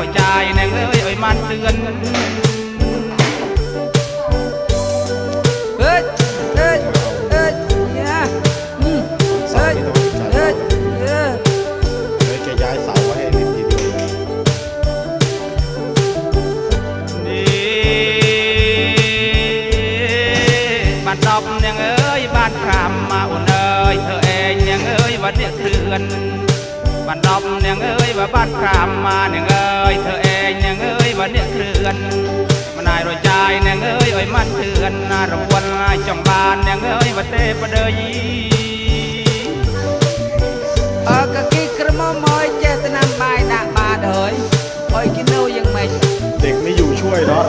อยใจแนงเอ้ยเอ้ยมันเตือนเฮ้ยเฮ้ยเฮ้ยเนี่ยเฮ้ยเฮ้ยเฮ้ยเลยจะย้ายเสาไว้ให้ริมทีเดียวบ้านดอกแนงเอ้ยบ้านคำมาอุ่นเอ้ยเธอเองแนงเอ้ยวันเนี้ยเคลื่อนบ้านดอกแนงเอ้ยว่าบ้านคำมาแนงเอ้ยเธอเองแนงเอ้ยวันเนี้ยเคลื่อนมานายรอยใจแนงเอ้ยเอ้ยมันเตือนน่ารำวนจังบานแนงเอ้ยว่าเตะประเดยกะกีกระมอมอยเจตนำใบด่าบาดเฮ้ยคอยกินเอายังไม่เด็กไม่อยู่ช่วยเนาะ